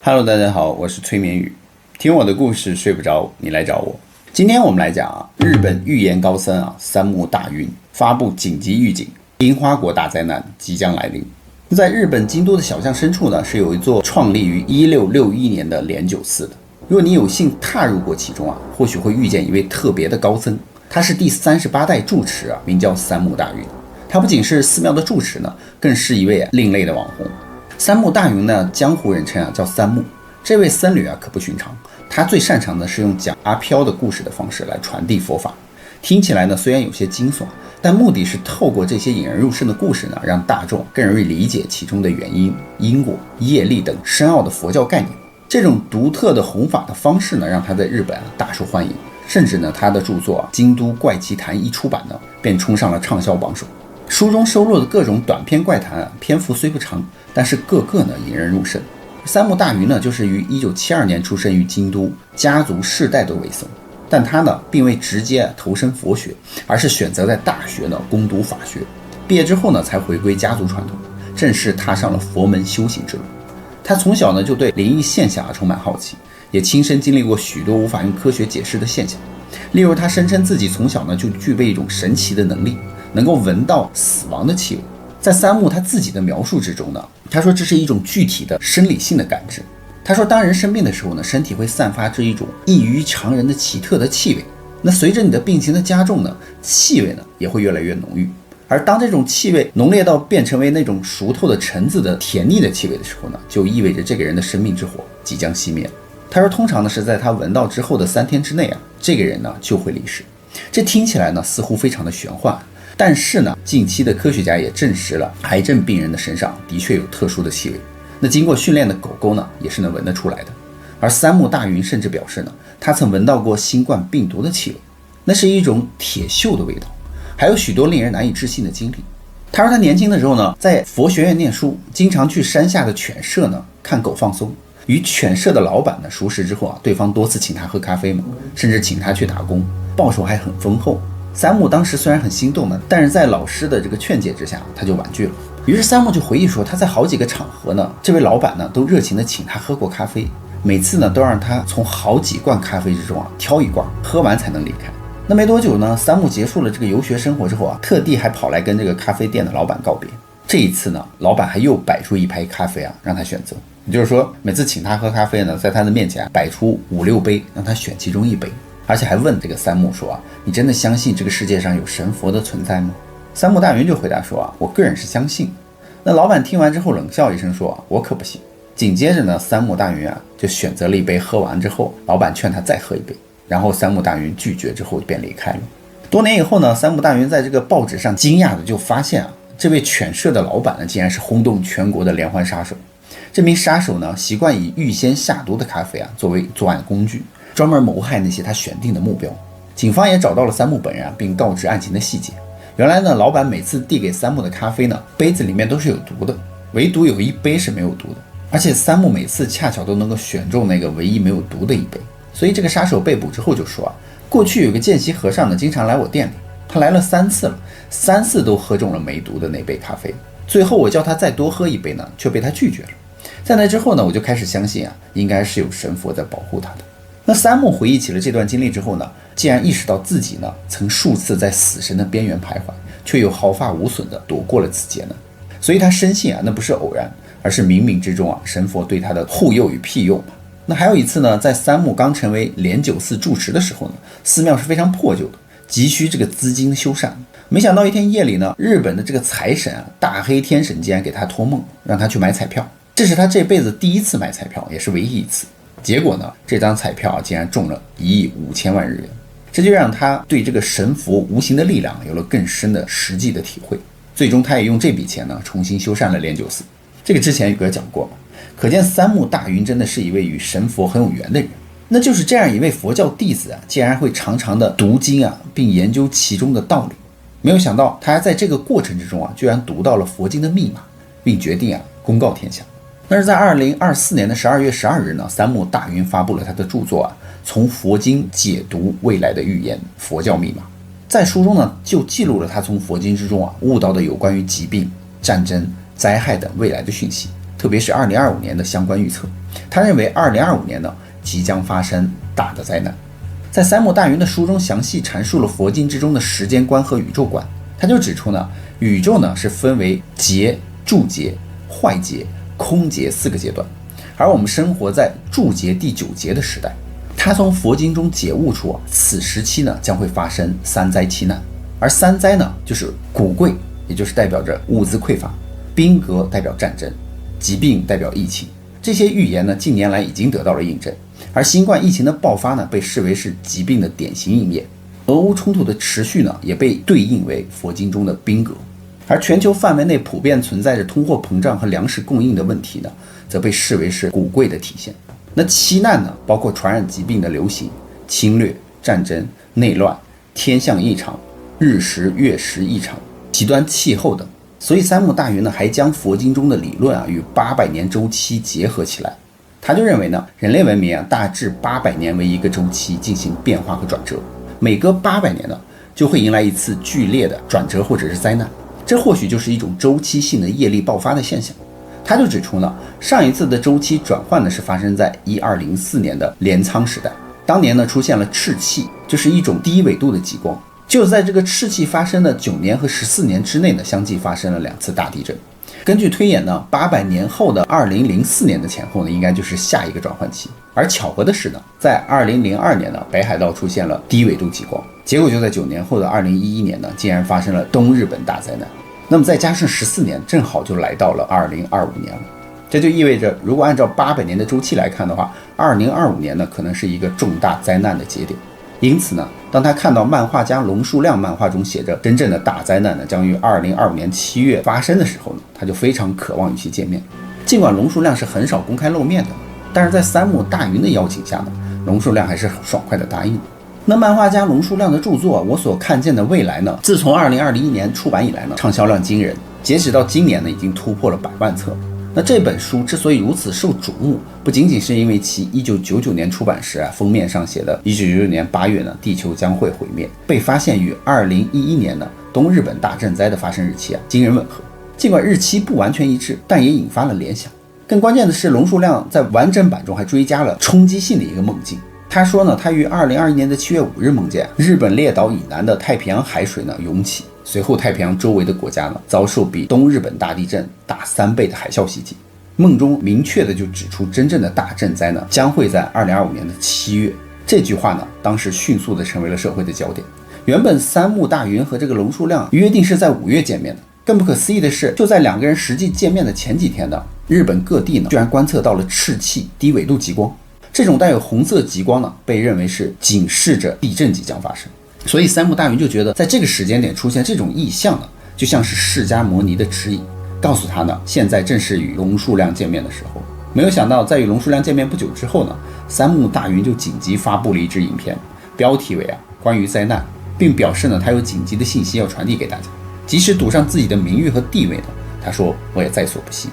Hello， 大家好，我是催眠语。听我的故事睡不着，你来找我。今天我们来讲日本预言高僧三木大云发布紧急预警，樱花国大灾难即将来临。在日本京都的小巷深处呢，是有一座创立于1661年的莲九寺的。如果你有幸踏入过其中或许会遇见一位特别的高僧，他是第38代住持名叫三木大云。他不仅是寺庙的住持呢，更是一位另类的网红。三木大云呢，江湖人称叫三木。这位僧侣可不寻常，他最擅长的是用讲阿飘的故事的方式来传递佛法。听起来呢虽然有些惊悚，但目的是透过这些引人入胜的故事呢，让大众更容易理解其中的原因、因果、业力等深奥的佛教概念。这种独特的弘法的方式呢，让他在日本大受欢迎，甚至呢他的著作《京都怪奇谈》一出版呢，便冲上了畅销榜首。书中收录的各种短篇怪谈篇幅虽不长，但是个个呢引人入胜。三木大云呢，就是于1972年出生于京都，家族世代都为僧，但他呢并未直接投身佛学，而是选择在大学呢攻读法学。毕业之后呢，才回归家族传统，正式踏上了佛门修行之路。他从小呢就对灵异现象充满好奇，也亲身经历过许多无法用科学解释的现象。例如，他声称自己从小呢就具备一种神奇的能力，能够闻到死亡的气味。在三木他自己的描述之中呢，他说这是一种具体的生理性的感知。他说当人生病的时候呢，身体会散发出一种异于常人的奇特的气味。那随着你的病情的加重呢，气味呢也会越来越浓郁。而当这种气味浓烈到变成为那种熟透的橙子的甜腻的气味的时候呢，就意味着这个人的生命之火即将熄灭。他说通常呢是在他闻到之后的3天之内这个人呢就会离世。这听起来呢似乎非常的玄幻，但是呢，近期的科学家也证实了癌症病人的身上的确有特殊的气味。那经过训练的狗狗呢，也是能闻得出来的。而三木大云甚至表示呢，他曾闻到过新冠病毒的气味，那是一种铁锈的味道，还有许多令人难以置信的经历。他说他年轻的时候呢，在佛学院念书，经常去山下的犬舍呢看狗放松。与犬舍的老板呢熟识之后对方多次请他喝咖啡嘛，甚至请他去打工，报酬还很丰厚。三木当时虽然很心动呢，但是在老师的这个劝解之下，他就婉拒了。于是三木就回忆说，他在好几个场合呢，这位老板呢都热情的请他喝过咖啡，每次呢都让他从好几罐咖啡之中挑一罐喝完才能离开。那没多久呢，三木结束了这个游学生活之后特地还跑来跟这个咖啡店的老板告别。这一次呢，老板还又摆出一排咖啡让他选择，也就是说每次请他喝咖啡呢，在他的面前摆出5、6杯，让他选其中一杯。而且还问这个三木说你真的相信这个世界上有神佛的存在吗？三木大云就回答说我个人是相信。那老板听完之后冷笑一声说我可不信。紧接着呢，三木大云就选择了一杯，喝完之后老板劝他再喝一杯，然后三木大云拒绝之后便离开了。多年以后呢，三木大云在这个报纸上惊讶的就发现这位犬舍的老板呢，竟然是轰动全国的连环杀手。这名杀手呢，习惯以预先下毒的咖啡作为作案工具，专门谋害那些他选定的目标。警方也找到了三木本人并告知案情的细节。原来呢，老板每次递给三木的咖啡呢，杯子里面都是有毒的，唯独有一杯是没有毒的。而且三木每次恰巧都能够选中那个唯一没有毒的一杯。所以这个杀手被捕之后就说过去有个见习和尚呢，经常来我店里，他来了3次了，3次都喝中了没毒的那杯咖啡。最后我叫他再多喝一杯呢，却被他拒绝了。在那之后呢，我就开始相信应该是有神佛在保护他的。那三木回忆起了这段经历之后呢，竟然意识到自己呢曾数次在死神的边缘徘徊，却又毫发无损的躲过了此劫难。所以他深信那不是偶然，而是冥冥之中神佛对他的护佑与庇佑。那还有一次呢，在三木刚成为莲九寺住持的时候呢，寺庙是非常破旧的，急需这个资金修缮。没想到一天夜里呢，日本的这个财神大黑天神竟然给他托梦，让他去买彩票。这是他这辈子第一次买彩票，也是唯一一次。结果呢，这张彩票竟然中了1亿5千万日元。这就让他对这个神佛无形的力量有了更深的实际的体会。最终他也用这笔钱呢，重新修缮了莲九寺。这个之前有讲过嘛，可见三木大云真的是一位与神佛很有缘的人。那就是这样一位佛教弟子竟然会常常的读经并研究其中的道理。没有想到他还在这个过程之中居然读到了佛经的密码，并决定公告天下。那是在2024年的12月12日呢，三木大云发布了他的著作从佛经解读未来的预言，佛教密码。在书中呢，就记录了他从佛经之中悟到的有关于疾病、战争、灾害等未来的讯息。特别是2025年的相关预测。他认为2025年呢即将发生大的灾难。在三木大云的书中详细阐述了佛经之中的时间观和宇宙观。他就指出呢，宇宙呢是分为劫、住劫、坏劫、空劫4个阶段，而我们生活在住劫第9劫的时代。他从佛经中解悟出此时期呢将会发生3灾7难，而3灾呢就是谷贵，也就是代表着物资匮乏；兵革代表战争；疾病代表疫情。这些预言呢近年来已经得到了印证，而新冠疫情的爆发呢被视为是疾病的典型应验。俄乌冲突的持续呢也被对应为佛经中的兵革，而全球范围内普遍存在着通货膨胀和粮食供应的问题呢，则被视为是谷贵的体现。那7难呢，包括传染疾病的流行、侵略、战争、内乱、天象异常、日食月食异常、极端气候等。所以三木大云呢还将佛经中的理论与800年周期结合起来。他就认为呢，人类文明大致800年为一个周期进行变化和转折，每隔800年呢就会迎来一次剧烈的转折或者是灾难，这或许就是一种周期性的业力爆发的现象。他就指出呢，上一次的周期转换呢是发生在1204年的镰仓时代，当年呢出现了赤气，就是一种低纬度的极光。就在这个赤气发生的9年和14年之内呢，相继发生了2次大地震。根据推演呢，800年后的2004年的前后呢，应该就是下一个转换期。而巧合的是呢，在2002年呢，北海道出现了低纬度极光，结果就在9年后的2011年呢，竟然发生了东日本大灾难。那么再加上14年，正好就来到了2025年了。这就意味着，如果按照800年的周期来看的话，2025年呢可能是一个重大灾难的节点。因此呢，当他看到漫画家龙树亮漫画中写着真正的大灾难呢将于2025年7月发生的时候呢，他就非常渴望与其见面。尽管龙树亮是很少公开露面的，但是在三木大云的邀请下呢，龙树亮还是爽快的答应了。那漫画家龙树亮的著作《我所看见的未来》呢，自从2021年出版以来呢，畅销量惊人，截止到今年呢，已经突破了100万册。那这本书之所以如此受瞩目，不仅仅是因为其1999年出版时封面上写的1999年8月呢，地球将会毁灭，被发现与2011年呢东日本大震灾的发生日期惊人吻合。尽管日期不完全一致，但也引发了联想。更关键的是，龙树亮在完整版中还追加了冲击性的一个梦境。他说呢，他于2021年的7月5日梦见日本列岛以南的太平洋海水呢涌起，随后太平洋周围的国家呢遭受比东日本大地震大3倍的海啸袭击。梦中明确的就指出，真正的大震灾呢将会在2025年的7月。这句话呢，当时迅速的成为了社会的焦点。原本三木大云和这个龙树亮约定是在5月见面的，更不可思议的是，就在2个人实际见面的前几天呢，日本各地呢居然观测到了赤气低纬度极光。这种带有红色极光呢，被认为是警示着地震即将发生。所以三木大云就觉得，在这个时间点出现这种异象呢，就像是释迦牟尼的指引，告诉他呢，现在正是与龙树亮见面的时候。没有想到，在与龙树亮见面不久之后呢，三木大云就紧急发布了一支影片，标题为关于灾难，并表示呢，他有紧急的信息要传递给大家。即使赌上自己的名誉和地位呢，他说我也在所不惜。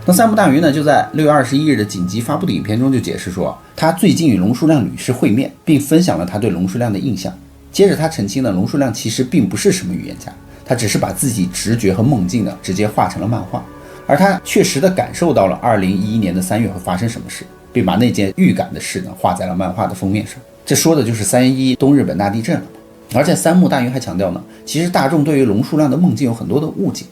那三木大云呢，就在6月21日的紧急发布的影片中就解释说，他最近与龙树亮女士会面，并分享了他对龙树亮的印象。接着他澄清了，龙树亮其实并不是什么预言家，他只是把自己直觉和梦境呢直接画成了漫画，而他确实的感受到了2011年的3月会发生什么事，并把那件预感的事呢画在了漫画的封面上。这说的就是311东日本大地震了。而且三木大云还强调呢，其实大众对于龙树亮的梦境有很多的误解，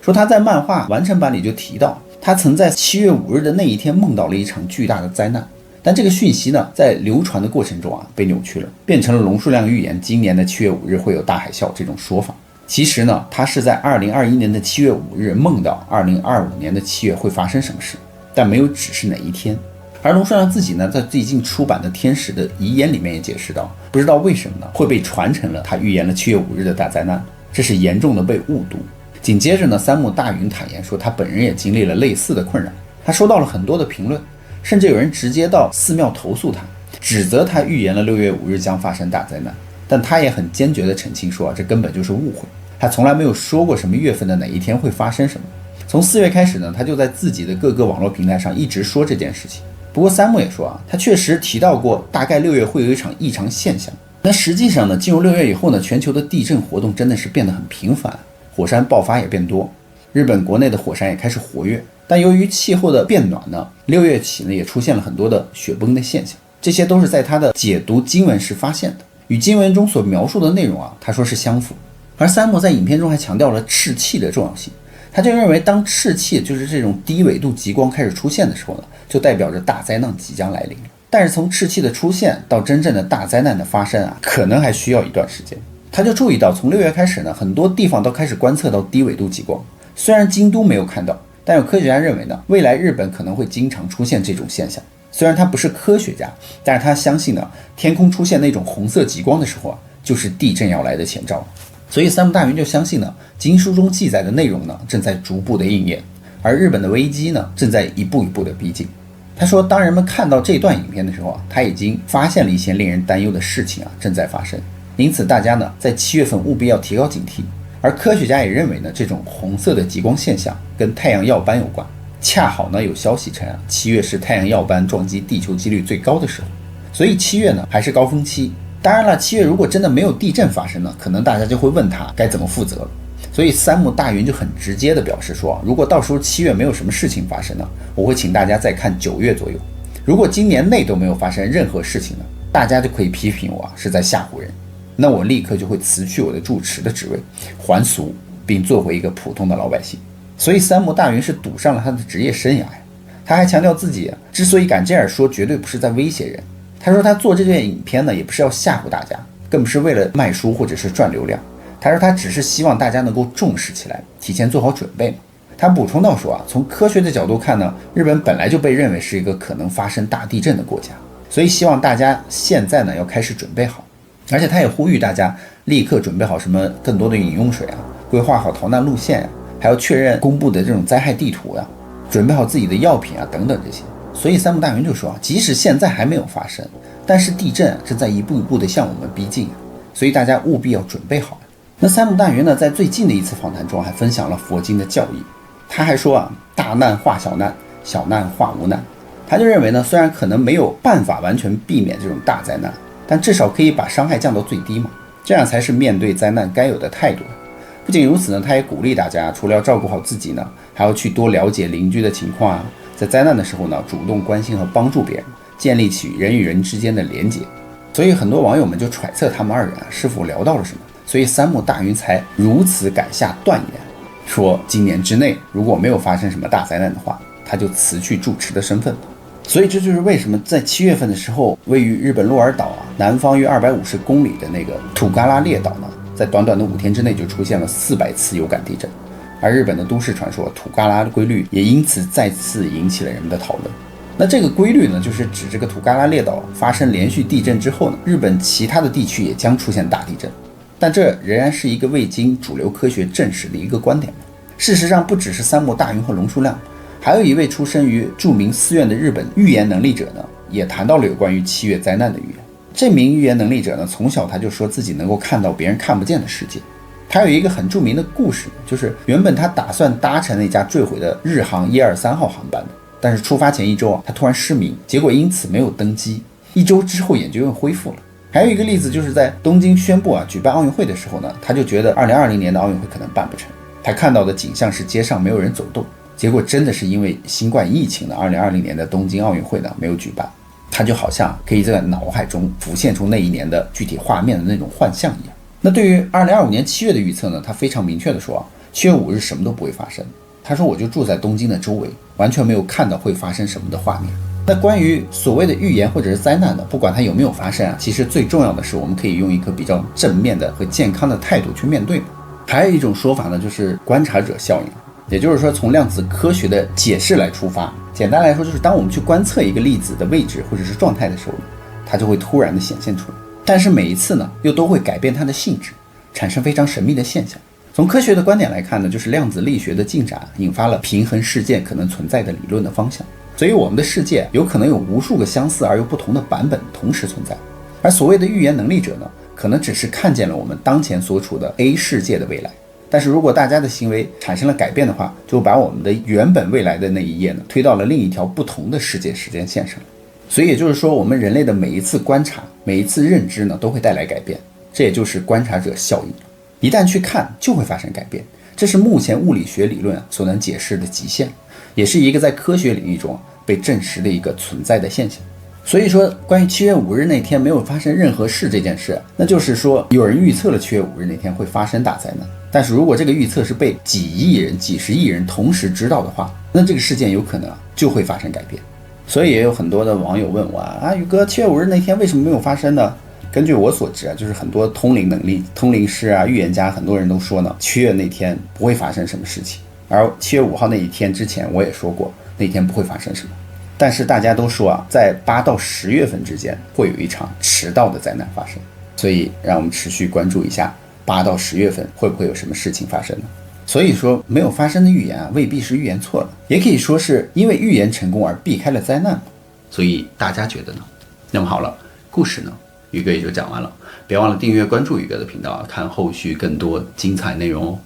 说他在漫画完成版里就提到，他曾在7月5日的那一天梦到了一场巨大的灾难。但这个讯息呢，在流传的过程中被扭曲了，变成了龙树亮预言今年的7月5日会有大海啸这种说法。其实呢，他是在2021年的7月5日梦到2025年的7月会发生什么事，但没有指是哪一天。而龙树亮自己呢，在最近出版的《天使的遗言》里面也解释到，不知道为什么呢，会被传成了他预言了7月5日的大灾难，这是严重的被误读。紧接着呢，三木大云坦言说，他本人也经历了类似的困扰，他收到了很多的评论，甚至有人直接到寺庙投诉他，指责他预言了6月5日将发生大灾难。但他也很坚决地澄清说，这根本就是误会，他从来没有说过什么月份的哪一天会发生什么。从4月开始呢，他就在自己的各个网络平台上一直说这件事情。不过三木也说他确实提到过大概6月会有一场异常现象。那实际上呢，进入6月以后呢，全球的地震活动真的是变得很频繁，火山爆发也变多，日本国内的火山也开始活跃，但由于气候的变暖呢，6月起呢也出现了很多的雪崩的现象，这些都是在他的解读经文时发现的，与经文中所描述的内容他说是相符。而三木在影片中还强调了赤气的重要性，他就认为当赤气就是这种低纬度极光开始出现的时候呢，就代表着大灾难即将来临了。但是从赤气的出现到真正的大灾难的发生可能还需要一段时间。他就注意到从6月开始呢，很多地方都开始观测到低纬度极光，虽然京都没有看到，但有科学家认为呢，未来日本可能会经常出现这种现象。虽然他不是科学家，但是他相信呢，天空出现那种红色极光的时候就是地震要来的前兆。所以三木大云就相信呢，经书中记载的内容呢，正在逐步的应验，而日本的危机呢，正在一步一步的逼近。他说，当人们看到这段影片的时候他已经发现了一些令人担忧的事情正在发生，因此大家呢，在7月份务必要提高警惕。而科学家也认为呢，这种红色的极光现象跟太阳耀斑有关，恰好呢有消息称7月是太阳耀斑撞击地球几率最高的时候，所以7月呢还是高峰期。当然了，7月如果真的没有地震发生呢，可能大家就会问他该怎么负责了。所以三木大云就很直接的表示说，如果到时候7月没有什么事情发生呢，我会请大家再看9月左右。如果今年内都没有发生任何事情呢，大家就可以批评我是在吓唬人。那我立刻就会辞去我的住持的职位，还俗，并做回一个普通的老百姓。所以三木大云是赌上了他的职业生涯。他还强调自己之所以敢这样说，绝对不是在威胁人。他说他做这段影片呢，也不是要吓唬大家，更不是为了卖书或者是赚流量。他说他只是希望大家能够重视起来，提前做好准备嘛。他补充到说从科学的角度看呢，日本本来就被认为是一个可能发生大地震的国家，所以希望大家现在呢要开始准备好。而且他也呼吁大家立刻准备好什么更多的饮用水规划好逃难路线还要确认公布的这种灾害地图准备好自己的药品等等这些。所以三木大云就说即使现在还没有发生，但是地震正在一步一步的向我们逼近所以大家务必要准备好。那三木大云呢，在最近的一次访谈中还分享了佛经的教义。他还说大难化小难，小难化无难。他就认为呢，虽然可能没有办法完全避免这种大灾难，但至少可以把伤害降到最低嘛，这样才是面对灾难该有的态度。不仅如此呢，他也鼓励大家除了要照顾好自己呢，还要去多了解邻居的情况在灾难的时候呢，主动关心和帮助别人，建立起人与人之间的连结。所以很多网友们就揣测他们二人是否聊到了什么，所以三木大云才如此敢下断言，说今年之内如果没有发生什么大灾难的话，他就辞去住持的身份了。所以这就是为什么在7月份的时候，位于日本鹿儿岛南方约250公里的那个土嘎拉列岛呢，在短短的5天之内就出现了400次有感地震。而日本的都市传说土嘎拉规律也因此再次引起了人们的讨论。那这个规律呢，就是指这个土嘎拉列岛发生连续地震之后呢，日本其他的地区也将出现大地震。但这仍然是一个未经主流科学证实的一个观点。事实上，不只是三木大云和龙树亮，还有一位出身于著名寺院的日本预言能力者呢，也谈到了有关于7月灾难的预言。这名预言能力者呢，从小他就说自己能够看到别人看不见的世界。他有一个很著名的故事，就是原本他打算搭乘那架坠毁的日航123号航班的，但是出发前1周他突然失明，结果因此没有登机，1周之后眼睛又恢复了。还有一个例子，就是在东京宣布举办奥运会的时候呢，他就觉得2020年的奥运会可能办不成。他看到的景象是街上没有人走动，结果真的是因为新冠疫情的2020年的东京奥运会呢没有举办。他就好像可以在脑海中浮现出那一年的具体画面的那种幻象一样。那对于2025年7月的预测呢，他非常明确的说7月5日什么都不会发生。他说我就住在东京的周围，完全没有看到会发生什么的画面。那关于所谓的预言或者是灾难的，不管它有没有发生其实最重要的是我们可以用一个比较正面的和健康的态度去面对。还有一种说法呢，就是观察者效应，也就是说从量子科学的解释来出发，简单来说就是当我们去观测一个粒子的位置或者是状态的时候，它就会突然的显现出来，但是每一次呢又都会改变它的性质，产生非常神秘的现象。从科学的观点来看呢，就是量子力学的进展引发了平衡世界可能存在的理论的方向，所以我们的世界有可能有无数个相似而又不同的版本同时存在。而所谓的预言能力者呢，可能只是看见了我们当前所处的 A 世界的未来，但是如果大家的行为产生了改变的话，就把我们的原本未来的那一页呢推到了另一条不同的世界时间线上。所以也就是说，我们人类的每一次观察，每一次认知呢都会带来改变，这也就是观察者效应。一旦去看就会发生改变，这是目前物理学理论所能解释的极限。也是一个在科学领域中被证实的一个存在的现象。所以说，关于7月5日那天没有发生任何事这件事，那就是说有人预测了7月5日那天会发生大灾难。但是如果这个预测是被几亿人、几十亿人同时知道的话，那这个事件有可能就会发生改变。所以也有很多的网友问我宇哥，7月5日那天为什么没有发生呢？根据我所知就是很多通灵能力、通灵师预言家，很多人都说呢，7月那天不会发生什么事情。而7月5号那一天之前，我也说过那天不会发生什么。但是大家都说在8到10月份之间会有一场迟到的灾难发生，所以让我们持续关注一下8到10月份会不会有什么事情发生呢？所以说没有发生的预言未必是预言错了，也可以说是因为预言成功而避开了灾难。所以大家觉得呢？那么好了，故事呢，宇哥也就讲完了。别忘了订阅关注宇哥的频道看后续更多精彩内容哦。